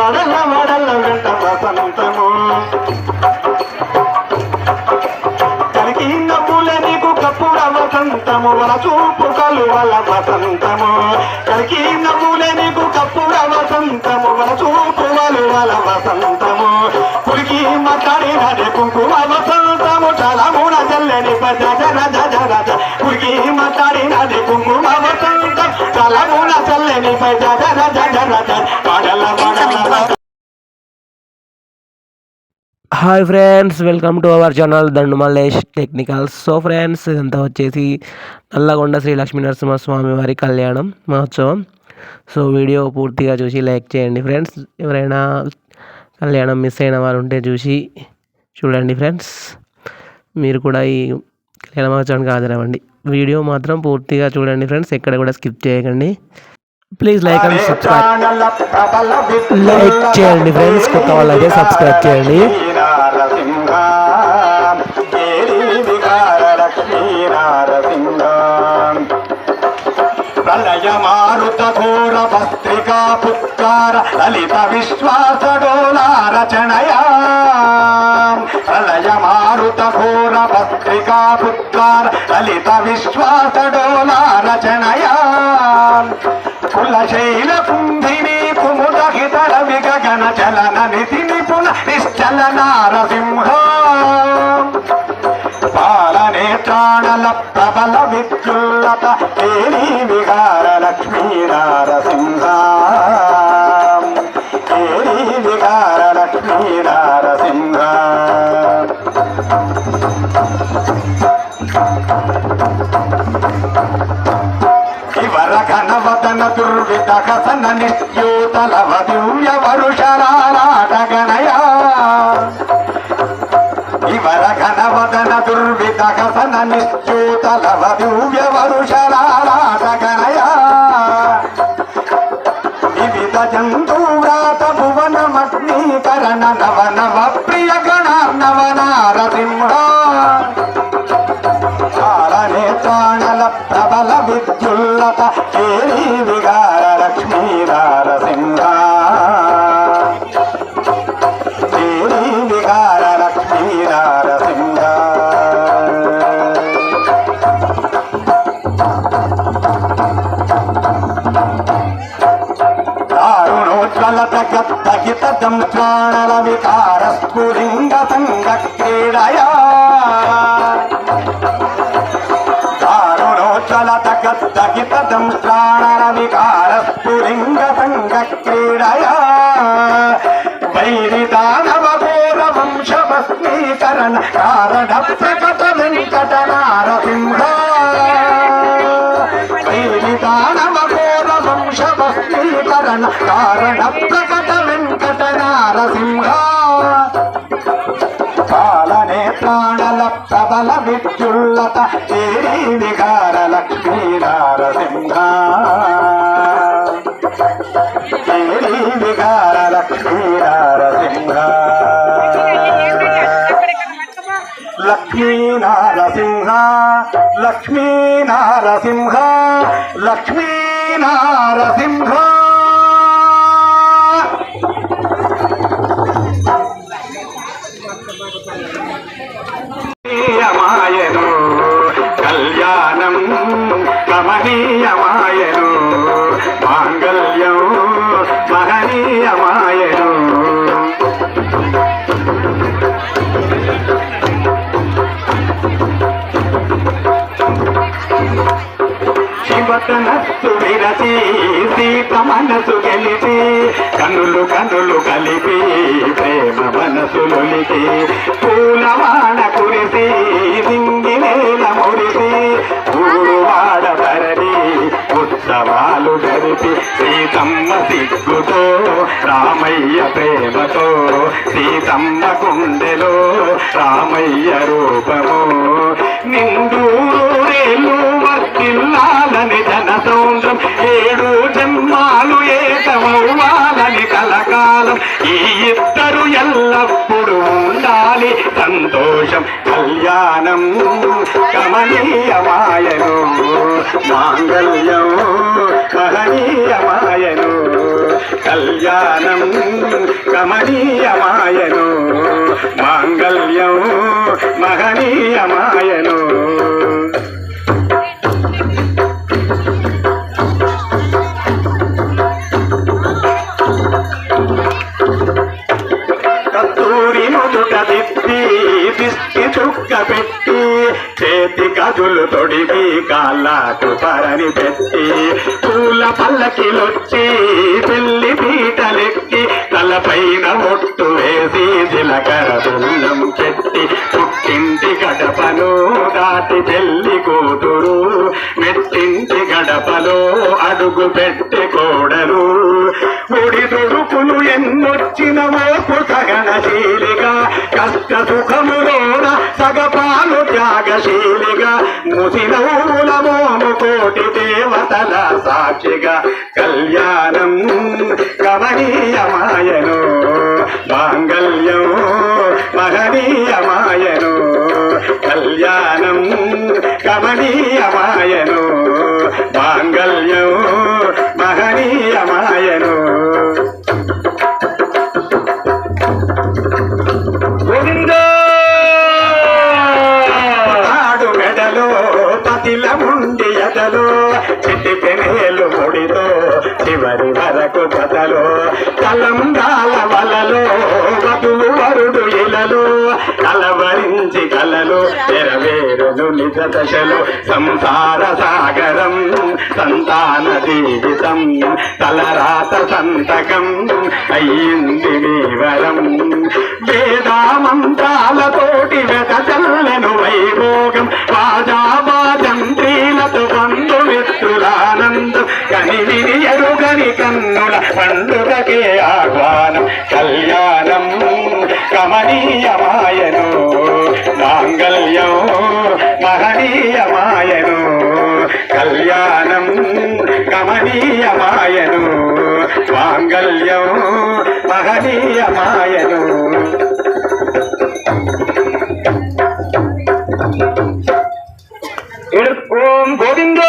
వాడల వాడల వెంట వసంతము కలికి నవ్వుల నీకు కప్పుల వసంతము వల చూపు కలువల వసంతము కలికి నవ్వుల నీకు కప్పుల వసంతము వల చూపు వలువల వసంతము పురికి మాట్లాడినది కుంకుమ వసంతము చాలా మూడ జల్లని జర పురికి మాట్లాడినది కుంకుమ వసంతం చాలా మూడ చల్లని జర వాడల వాడల. Hi friends, welcome to our channel Dandu Mallesh technicals. So friends, ఇదంతా వచ్చేసి నల్లగొండ శ్రీ లక్ష్మీ నరసింహస్వామి వారి కళ్యాణం మహోత్సవం. సో వీడియో పూర్తిగా చూసి లైక్ చేయండి ఫ్రెండ్స్. ఎవరైనా కళ్యాణం మిస్ అయిన వారు ఉంటే చూడండి ఫ్రెండ్స్. మీరు కూడా ఈ కళ్యాణ మహోత్సవానికి హాజరవ్వండి. వీడియో మాత్రం పూర్తిగా చూడండి ఫ్రెండ్స్, ఎక్కడ కూడా స్కిప్ చేయకండి. Please like and subscribe. Like చేయండి ఫ్రెండ్స్, కొత్త వాళ్ళైతే సబ్స్క్రైబ్ చేయండి. ప్రళయ మారుత ఘోర భస్త్రికా పుత్కార లలిత విశ్వాస డోలారచనయా ప్రళయ మారుత ఘోర భస్త్రికా పుత్కార లలిత విశ్వాస డోలారచనయా కులశైల కుంభిని కుముదహితర విగగన చలన నిధి నిపుణ నిశ్చల నారసింహ పాలనేత్రాణల ప్రబల విద్యుల్లత కేళీ విహార లక్ష్మీ నారసింహ కేళీ విహార లక్ష్మీ నారసింహ ఇవర ఘనవదన దుర్విదహసన నిశ్యూతలవ దివ్య వరుషరాలాటగణయా ఇవర ఘనవదన దుర్విదహసన నిశ్యూతలవ దివ్య వరుషరాలాటగణయా వివిధ జంతువ్రాత భువనమగ్నీకరణ నవ నవ ప్రియ గణార్ణవ నారసింహ పాలనేత్రాణల ప్రబల విద్యుల్లత కేళీ విహార లక్ష్మీ నారసింహ కేళీ విహార లక్ష్మీ నారసింహ దారుణోజ్వలత గద్దగిత దంత్రాణల వికార స్ఫురింగ సంగ క్రీడయా దారుణోజ్వలత గద్దగిత దంత్రాణల వికార స్ఫురింగ సంగ క్రీడయా వైరి దానవ ఘోర వంశ భస్మీకరణ కారణ ప్రకట వెంకట నారసింహ వైరి దానవ ఘోర వంశ భస్మీకరణ కారణ ప్రకట వెంకట నారసింహ పాలనేత్రాణల ప్రబల విద్యుల్లత కేళీ విహార లక్ష్మీ నారసింహ కేళీ విహార లక్ష్మీ నారసింహ లక్ష్మీ నారసింహ లక్ష్మీ నారసింహ లక్ష్మీ నారసింహ కమనీయమాయను కళ్యాణం కమనీయమాయను మాంగళ్యం మహనీయమాయను శివతనస్సు విరసి సీత మనసు గెలిపి కనులు కనులు కలిపి ప్రేమ మనసులొలికి పూలవాడ కురిసి దింగి నేల మురిసి ఊరువాడ భరణి ఉత్సవాలు గడిపి సీతమ్మ సిగ్గుతో రామయ్య ప్రేమతో సీతమ్మ గుండెలో రామయ్య రూపము నిందూరేలు వర్తిల్లాలని జన సౌంద్రం ఏడు జన్మాలు ఏకమవ్వాలని కలకాలం ఈ ఇద్దరు ఎల్లప్పుడూ ఉండాలి సంతోషం కళ్యాణం కమనీయమాయను మాంగళ్యం మహనీయమాయను కళ్యాణం కమనీయమాయను మాంగళ్యం మహనీయమాయను. కస్తూరి నుదుట దిద్ది దిష్టి చుక్క పెట్టి చేతి గదులు తొడిగి కాళ్ళకు పరని పెట్టి పూల పల్లకిలొచ్చి పెళ్లి పీటలెక్కి తలపైన ఒట్టు వేసి జీలకర్ర బెల్లం చెట్టి పుట్టింటి గడపలో దాటి పెళ్లి కూతురు మెట్టింటి గడపలో అడుగు పెట్టి కోడలు ముడి దొడుకులు ఎన్నొచ్చినవో సగనశీలిగా కష్ట సుఖములోన సగపాలు త్యాగశీలిగా ముసినవుల మోము కోటి దేవతల సాక్షిగా కళ్యాణం కమనీయమాయను మాంగళ్యం మహనీయమాయను కళ్యాణం కమనీయమాయను మాంగళ్యం మహనీయమాయను. ఆడు మెడలో పతిల ముండి ఎదలో చిట్టి పెనేలు ముడితో చివరి వరకు కథలో కలంగాల వలలో వధువు వరుడు ఇలలో కలవరించి కలలు నెరవేరును నిజ దశలు సంసార సాగరం సంతాన జీవితం తలరాత సంతకం అయ్యింది నీవరం వేదామంత్రాలతోటి వెదచల్లెను వైభోగం వాజాబాజంత్రీలతో బంధుమిత్రులానందం కనివిని ఎరుగని కన్నుల పండుగకే ఆహ్వానం కళ్యాణం కమనీయమాయను మాంగళ్యం మహనీయమాయను కళ్యాణం కమనీయమాయను మాంగళ్యం మహనీయమాయను. ఓం గోవింద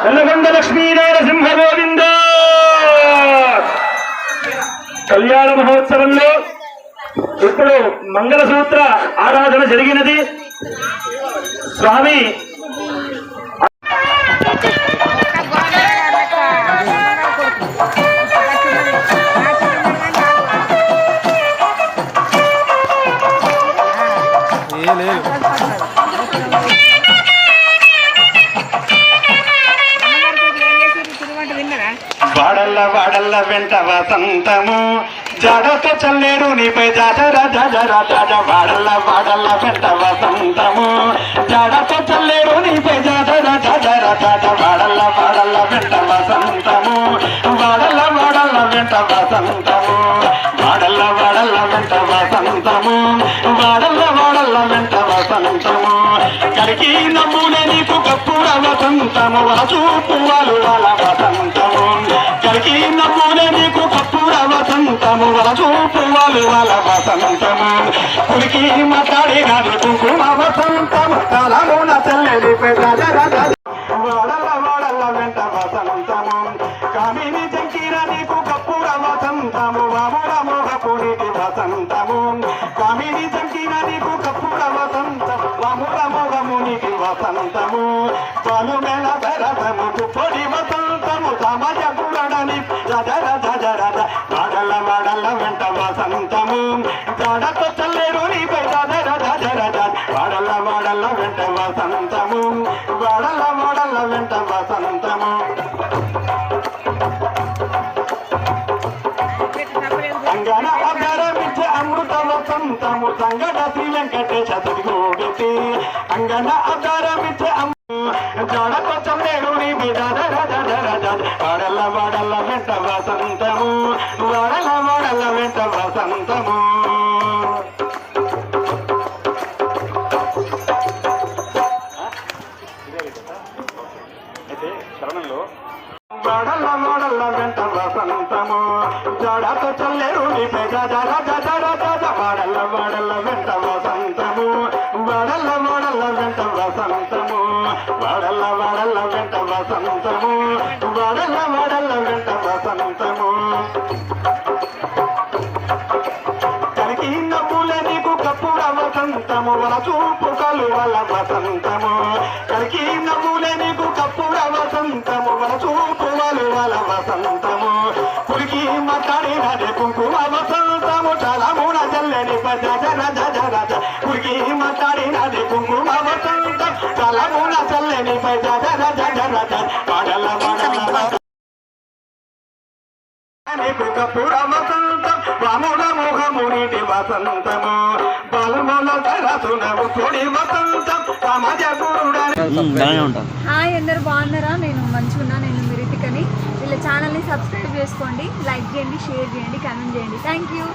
నల్లగొండ లక్ష్మీనారసింహ గోవింద. కళ్యాణ మహోత్సవంలో ఇప్పుడు మంగళసూత్ర ఆరాధన జరిగినది. స్వామి వాడల్ల వాడల్ల వెంట వసంతము జడతో చల్లేరు నీపై జాజర జజర జజ వాడల్ల వాడల్ల వెంట వసంతము జడతో చల్లేరు నీపై జాజర జజర జజ వాడల్ల వాడల్ల వెంట వసంతము వాడల్ల వాడల్ల వెంట వసంతము వాడల్ల వాడల్ల వెంట వసంతము వాడల్ల వాడల్ల వెంట వసంతము కరికి నమ్ములే నీకు కప్పుల వసంతము వరచూపు వాళ్ళు వాళ్ళ వసంతము కరికి నమ్ములే నీకు కప్పుల వసంతము వరచూపు వాళ్ళు వాళ్ళ వసంతము కురికి మాట్లాడిన కుంకుమ వసంతము కాలమున చెల్లెలి వాడల్ల వాడల్ల వెంట వసంతము కామిని జంకీర నీకు కప్పుల వసంతము వాముల మోహపునికి వసంతము కామిని జంకీర నీకు కప్పుల వసంతము వాముల మోహమునికి వసంతము పలు మెల భరతము పొడి వసంతము సమయ పురడని జజర జజర వాడల్ల వాడల్ల వెంట వసంతము జడతో చల్లేరు నీపై జజర జజర వాడల్ల వాడల్ల వెంట వసంతము వాడల్ల వాడల్ల వెంట వసంతము అంగన అగరమిచ్చే అమృత వసంతము సంగడ శ్రీ వెంకటేశ తుడిగోడితే అంగన అగరమిచ్చే జడతో చల్లేరు నీపై జజర జజర వాడల్ల వాడల్ల వెంట వసంతము వాడల్ల వాడల్ల వెంట వసంతము. వాడల్ల వాడల్ల వెంట వసంతము జడతో చల్లేరు నీపై జజర జజర జజ వాడల్ల వాడల్ల వెంట వసంతము వాడల్ల వాడల్ల వెంట వసంతము వాడల్ల వాడల్ల వెంట వసంతము వాడల్ల వాడల్ల వెంట వసంతము కలికి నవ్వుల నీకు కప్పుడ వసంతము వల చూపు కలువల వసంతము కలికి నవ్వుల నీకు కప్పుడ వసంతము వల చూపు వలువల వసంతము పురికి మాట్లాడినది కుంకుమ వసంతము చాలా మూడ చల్లని జర పురికి మాట్లాడినది కుంకుమ వసంతం చాలా మూడ చల్లని జర పాడల నీకు కప్పుడ వసంతం రాముడ ముఖమునిటి వసంతము బలముల సరసునము తొడి వసంతం సమాజ హాయ్ అందరు బాగున్నారా? నేను మంచిగా నేను మిరిటికని. వీళ్ళ ఛానల్ని సబ్స్క్రైబ్ చేసుకోండి, లైక్ చేయండి, షేర్ చేయండి, కామెంట్ చేయండి. Thank you.